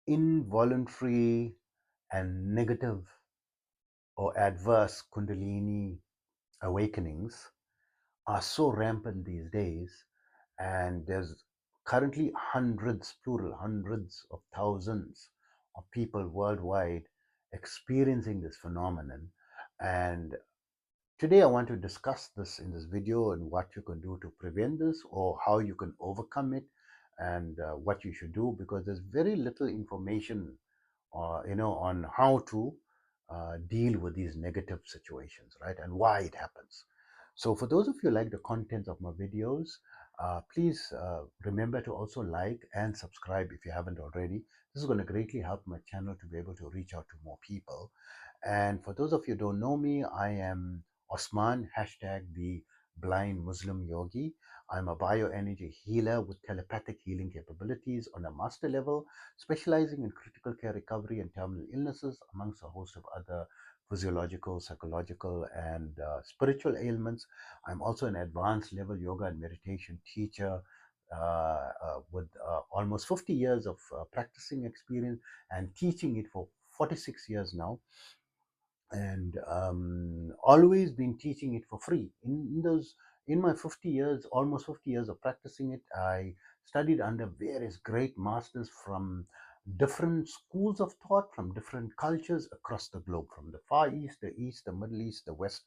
involuntary and negative or adverse Kundalini awakenings are so rampant these days, and there's currently hundreds, plural, hundreds of thousands of people worldwide experiencing this phenomenon. And today I want to discuss this in this video and what you can do to prevent this or how you can overcome it, and what you should do, because there's very little information on how to deal with these negative situations, right, and why it happens. So for those of you who like the content of my videos, please remember to also like and subscribe if you haven't already. This is going to greatly help my channel to be able to reach out to more people. And for those of you who don't know me, I am Osman, hashtag the blind Muslim yogi. I'm a bioenergy healer with telepathic healing capabilities on a master level, specializing in critical care recovery and terminal illnesses, amongst a host of other physiological, psychological, and spiritual ailments. I'm also an advanced level yoga and meditation teacher with almost 50 years of practicing experience and teaching it for 46 years now, and always been teaching it for free. In my 50 years, almost 50 years of practicing it, I studied under various great masters from different schools of thought, from different cultures across the globe, from the Far East, the East, the Middle East, the West,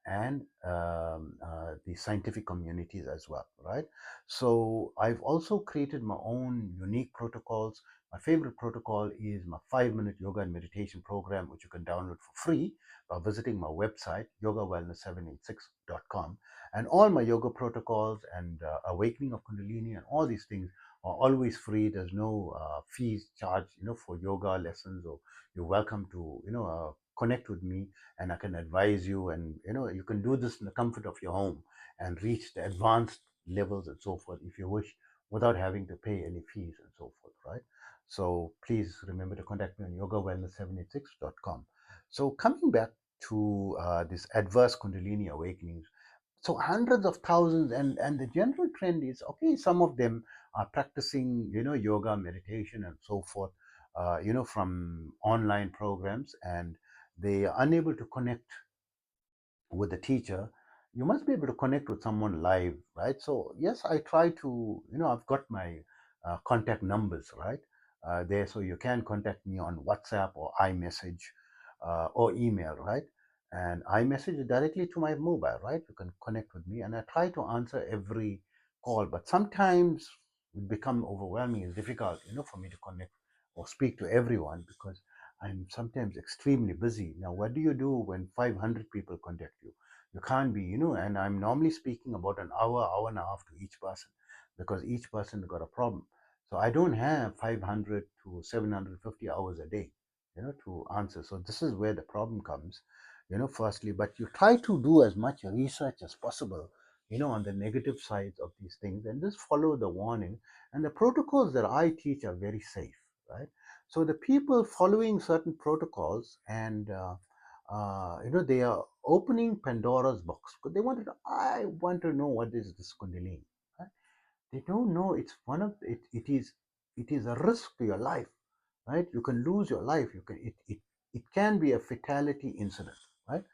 and the scientific communities as well, right? So I've also created my own unique protocols. My favorite protocol is my 5-minute yoga and meditation program, which you can download for free by visiting my website, yogawellness786.com. And all my yoga protocols and awakening of Kundalini and all these things are always free. There's no fees charged, for yoga lessons, or you're welcome to, connect with me, and I can advise you. And, you can do this in the comfort of your home and reach the advanced levels and so forth if you wish, without having to pay any fees and so forth, right? So please remember to contact me on yogawellness786.com. So coming back to this adverse Kundalini awakenings, so hundreds of thousands, and the general trend is, okay, some of them are practicing, yoga, meditation, and so forth, from online programs, and they are unable to connect with the teacher. You must be able to connect with someone live, right? So yes, I try to, I've got my contact numbers, right, there, so you can contact me on WhatsApp or iMessage, or email, right? And iMessage directly to my mobile, right? You can connect with me, and I try to answer every call, but sometimes it become overwhelming. It's difficult, for me to connect or speak to everyone, because I'm sometimes extremely busy. Now, what do you do when 500 people contact you? You can't be, and I'm normally speaking about an hour, hour and a half to each person, because each person got a problem. So I don't have 500 to 750 hours a day, to answer. So this is where the problem comes, firstly. But you try to do as much research as possible, on the negative sides of these things, and just follow the warning. And the protocols that I teach are very safe, right? So the people following certain protocols, and they are opening Pandora's box, because I want to know what is this Kundalini. Right? They don't know it's one of it. It is a risk to your life, right? You can lose your life. It can be a fatality incident, right?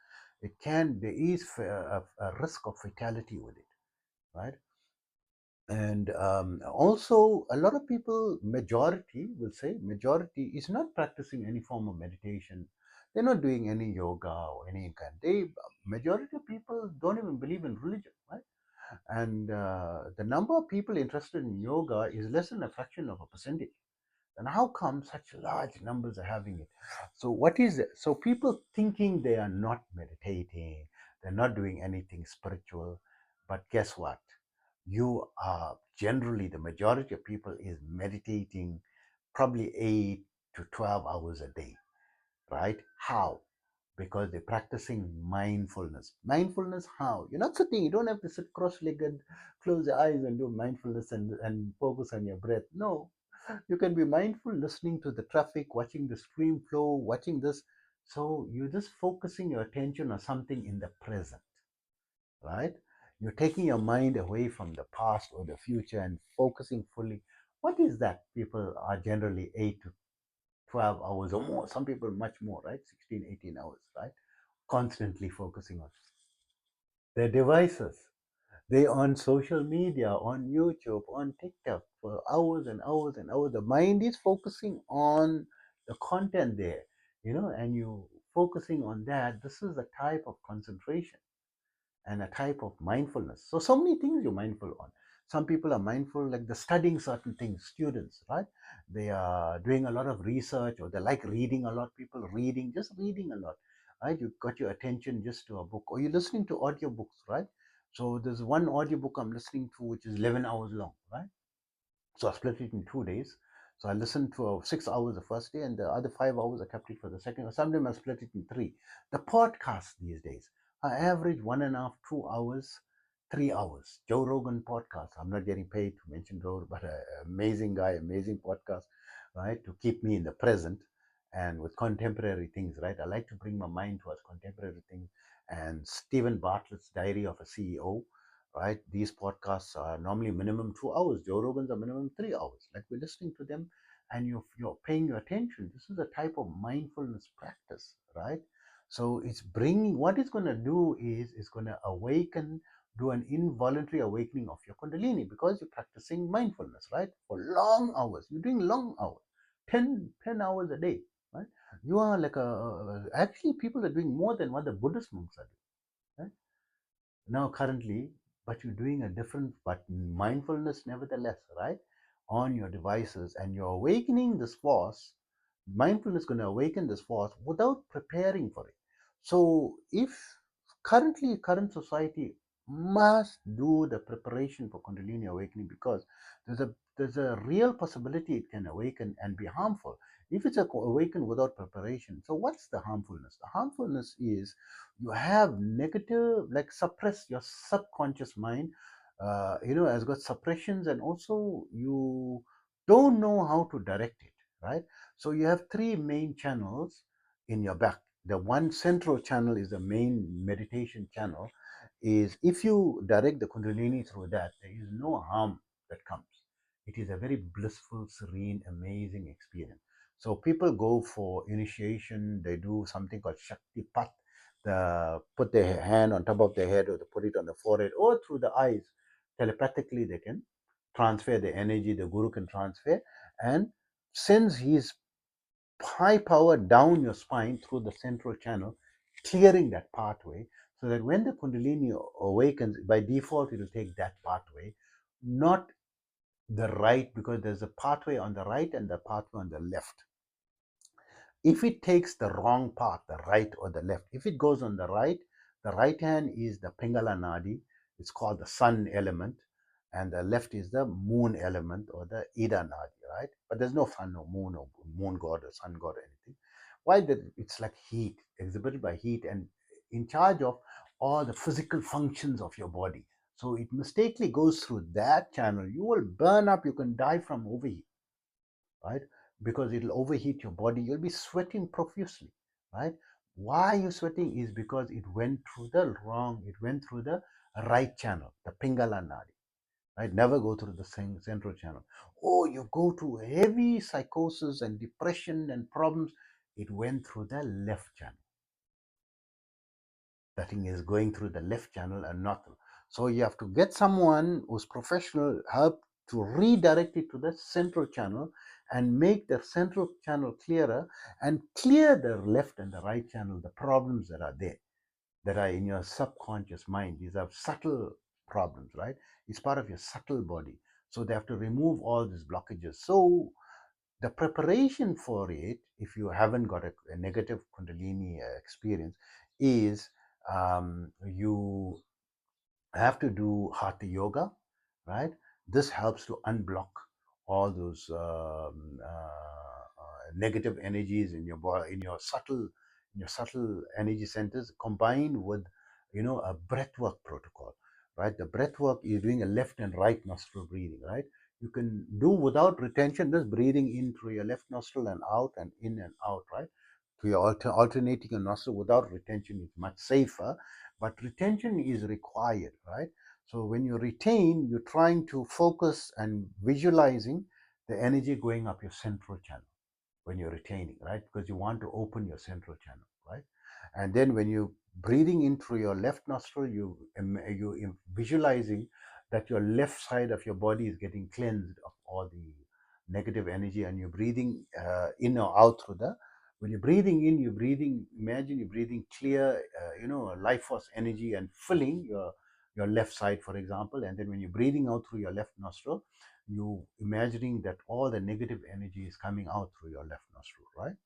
There is a risk of fatality with it, right? And also, a lot of people, majority is not practicing any form of meditation. They're not doing any yoga or any kind. Majority of people don't even believe in religion, right? And the number of people interested in yoga is less than a fraction of a percentage. And how come such large numbers are having it? So what is it? So people thinking they are not meditating, they're not doing anything spiritual, but guess what? You are generally, the majority of people is meditating probably 8 to 12 hours a day, right? How? Because they're practicing mindfulness. Mindfulness, how? You're not sitting, you don't have to sit cross-legged, close your eyes and do mindfulness and focus on your breath. No, you can be mindful listening to the traffic, watching the stream flow, watching this. So you're just focusing your attention on something in the present, right? You're taking your mind away from the past or the future and focusing fully. What is that? People are generally 8 to 12 hours or more, some people much more, right? 16, 18 hours, right? Constantly focusing on their devices. They on social media, on YouTube, on TikTok for hours and hours and hours. The mind is focusing on the content there, and you focusing on that. This is a type of concentration and a type of mindfulness. So many things you're mindful on. Some people are mindful, like they're studying certain things, students, right? They are doing a lot of research, or they like reading a lot. People reading, just reading a lot, right? You got your attention just to a book, or you're listening to audiobooks, right? So there's one audiobook I'm listening to which is 11 hours long, right? So I split it in 2 days. So I listened to 6 hours the first day, and the other 5 hours I kept it for the second. Or sometimes I split it in three. The podcast these days, I average 1.5, 2 hours, 3 hours. Joe Rogan podcast. I'm not getting paid to mention Joe, but an amazing guy, amazing podcast, right? To keep me in the present and with contemporary things, right? I like to bring my mind towards contemporary things. And Stephen Bartlett's Diary of a CEO, right? These podcasts are normally minimum 2 hours. Joe Rogan's are minimum 3 hours. Like, we're listening to them, and you're paying your attention. This is a type of mindfulness practice, right? So it's bringing, what it's going to do is it's going to awaken, do an involuntary awakening of your Kundalini, because you're practicing mindfulness, right? For long hours. You're doing long hours, 10 hours a day, right? You are like actually, people are doing more than what the Buddhist monks are doing, right? Now currently, but you're doing a different, but mindfulness nevertheless, right? On your devices, and you're awakening this force. Mindfulness is going to awaken this force without preparing for it. So if current society must do the preparation for Kundalini awakening, because there's a real possibility it can awaken and be harmful if it's awakened without preparation. So what's the harmfulness? The harmfulness is you have negative, like, suppress your subconscious mind, has got suppressions, and also you don't know how to direct it, right? So you have three main channels in your back. The one central channel is the main meditation channel. Is if you direct the Kundalini through that, there is no harm that comes. It is a very blissful, serene, amazing experience. So people go for initiation, they do something called Shakti Path. Put their hand on top of their head, or they put it on the forehead, or through the eyes. Telepathically, they can transfer the energy, the guru can transfer, and sends his high power down your spine through the central channel, clearing that pathway, so that when the Kundalini awakens, by default, it will take that pathway, not the right, because there's a pathway on the right and the pathway on the left. If it takes the wrong path, the right or the left, if it goes on the right hand is the Pingala Nadi, it's called the sun element, and the left is the moon element, or the Ida Nadi, right? But there's no sun or moon god or sun god or anything. Why? That it's like heat, exhibited by heat, and in charge of all the physical functions of your body. So it mistakenly goes through that channel. You will burn up, you can die from overheat, right? Because it'll overheat your body. You'll be sweating profusely, right? Why you sweating is because it went through the right channel, the Pingala Nadi, right? Never go through the central channel. Oh, you go to heavy psychosis and depression and problems. It went through the left channel. That thing is going through the left channel and not through. So you have to get someone who's professional help to redirect it to the central channel, and make the central channel clearer, and clear the left and the right channel, the problems that are there, that are in your subconscious mind. These are subtle problems, right? It's part of your subtle body. So they have to remove all these blockages. So the preparation for it, if you haven't got a negative Kundalini experience, is you have to do hatha yoga, right? This helps to unblock all those negative energies in your body, in your subtle energy centers, combined with a breathwork protocol, right? The breathwork is doing a left and right nostril breathing, right? You can do without retention, just breathing in through your left nostril and out, and in and out, right? So you're alternating your nostril without retention is much safer, but retention is required, right? So when you retain, you're trying to focus and visualizing the energy going up your central channel. when you're retaining, right? Because you want to open your central channel, right? And then when you breathing in through your left nostril, you visualizing that your left side of your body is getting cleansed of all the negative energy, and you're breathing in or out through the. When you're breathing in, you're breathing. Imagine you're breathing clear, life force energy and filling your left side, for example. And then when you're breathing out through your left nostril, you imagining that all the negative energy is coming out through your left nostril, right?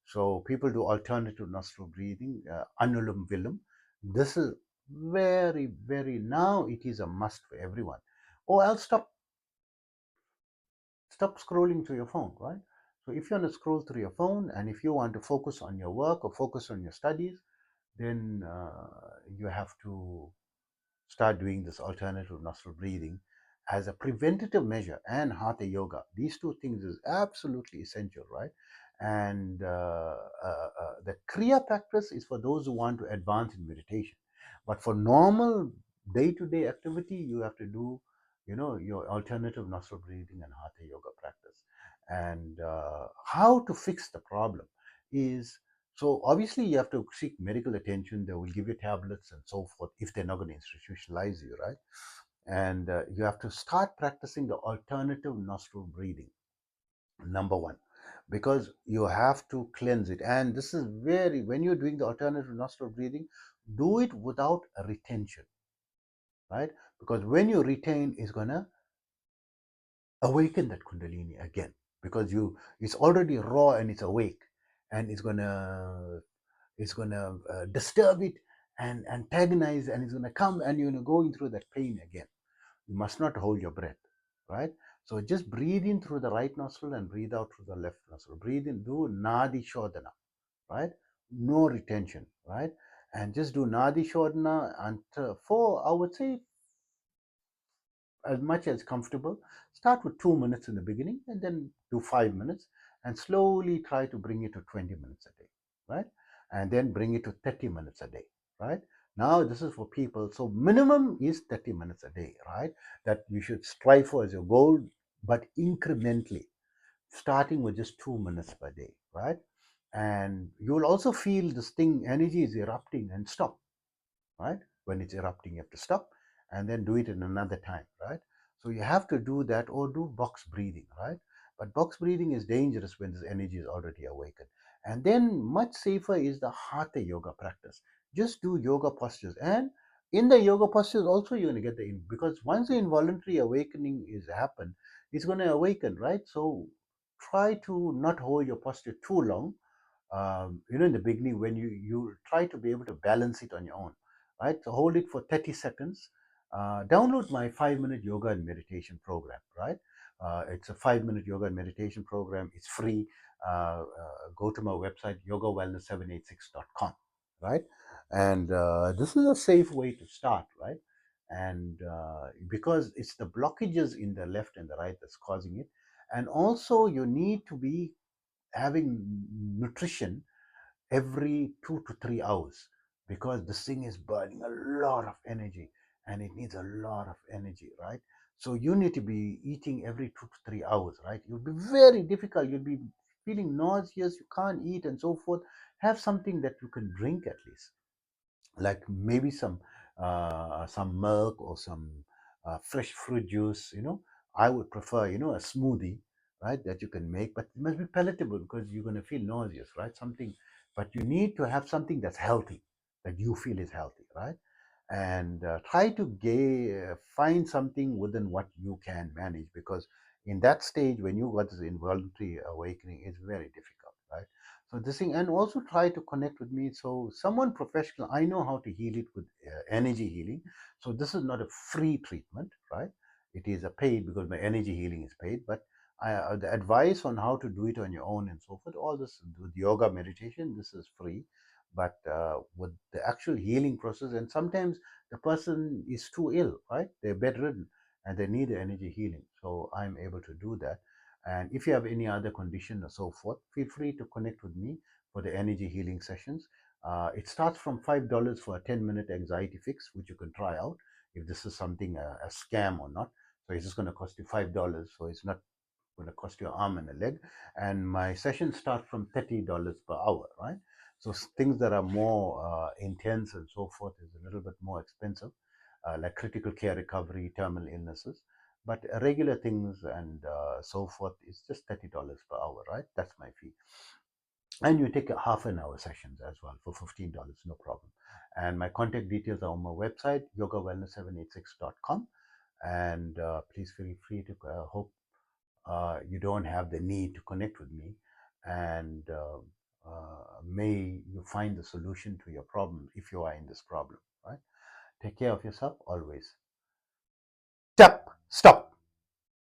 So people do alternative nostril breathing, anulum vilum. This is very, very, now it is a must for everyone. Oh, I'll stop scrolling through your phone, right? So if you want to scroll through your phone, and if you want to focus on your work or focus on your studies, then you have to start doing this alternative nostril breathing as a preventative measure, and hatha yoga. These two things is absolutely essential, right? And the kriya practice is for those who want to advance in meditation. But for normal day-to-day activity, you have to do, your alternative nostril breathing and hatha yoga practice. And how to fix the problem is, so obviously you have to seek medical attention. They will give you tablets and so forth if they're not going to institutionalize you, right? And you have to start practicing the alternative nostril breathing, number one, because you have to cleanse it. And this is very, when you're doing the alternative nostril breathing, do it without a retention, right? Because when you retain, it's going to awaken that kundalini again, because it's already raw and it's awake, and it's going to disturb it and antagonize, and it's going to come, and you're going to go in through that pain again. You must not hold your breath, right? So just breathe in through the right nostril and breathe out through the left nostril. Breathe in, do nadi shodhana, right? No retention, right? And just do nadi shodhana until for, I would say, as much as comfortable. Start with 2 minutes in the beginning, and then do 5 minutes, and slowly try to bring it to 20 minutes a day, right? And then bring it to 30 minutes a day, right? Now, this is for people. So, minimum is 30 minutes a day, right? That you should strive for as your goal, but incrementally, starting with just 2 minutes per day, right? And you'll also feel this thing, energy is erupting, and stop, right? When it's erupting, you have to stop and then do it in another time, right? So you have to do that, or do box breathing, right? But box breathing is dangerous when this energy is already awakened. And then much safer is the hatha yoga practice. Just do yoga postures, and in the yoga postures also you're going to get because once the involuntary awakening is happened, it's going to awaken, right? So try to not hold your posture too long. In the beginning, when you try to be able to balance it on your own, right? So hold it for 30 seconds. Download my 5-minute yoga and meditation program, right? It's a 5-minute yoga and meditation program. It's free. Go to my website, yogawellness786.com, right? And this is a safe way to start, right? And because it's the blockages in the left and the right that's causing it. And also you need to be having nutrition every 2 to 3 hours, because this thing is burning a lot of energy, and it needs a lot of energy, right? So you need to be eating every 2 to 3 hours, right? It will be very difficult. You'll be feeling nauseous, you can't eat, and so forth. Have something that you can drink at least, like maybe some milk or some fresh fruit juice. I would prefer a smoothie, right, that you can make, but it must be palatable, because you're going to feel nauseous, right? Something, but you need to have something that's healthy, that you feel is healthy, right? And try to find something within what you can manage, because in that stage, when you got this involuntary awakening, it's very difficult, right? So this thing, and also try to connect with me, so someone professional. I know how to heal it with energy healing. So this is not a free treatment, right? It is a paid, because my energy healing is paid. But the advice on how to do it on your own and so forth, all this with yoga, meditation, this is free. But with the actual healing process, and sometimes the person is too ill, right? They're bedridden and they need the energy healing. So I'm able to do that. And if you have any other condition or so forth, feel free to connect with me for the energy healing sessions. It starts from $5 for a 10-minute anxiety fix, which you can try out if this is something a scam or not. So it's just going to cost you $5. So it's not going to cost you an arm and a leg. And my sessions start from $30 per hour, right? So things that are more intense and so forth is a little bit more expensive, like critical care recovery, terminal illnesses. But regular things and so forth is just $30 per hour, right? That's my fee. And you take a half an hour sessions as well for $15, no problem. And my contact details are on my website, yogawellness786.com. And please feel free to hope you don't have the need to connect with me, and may you find the solution to your problem if you are in this problem, right? Take care of yourself always. Stop.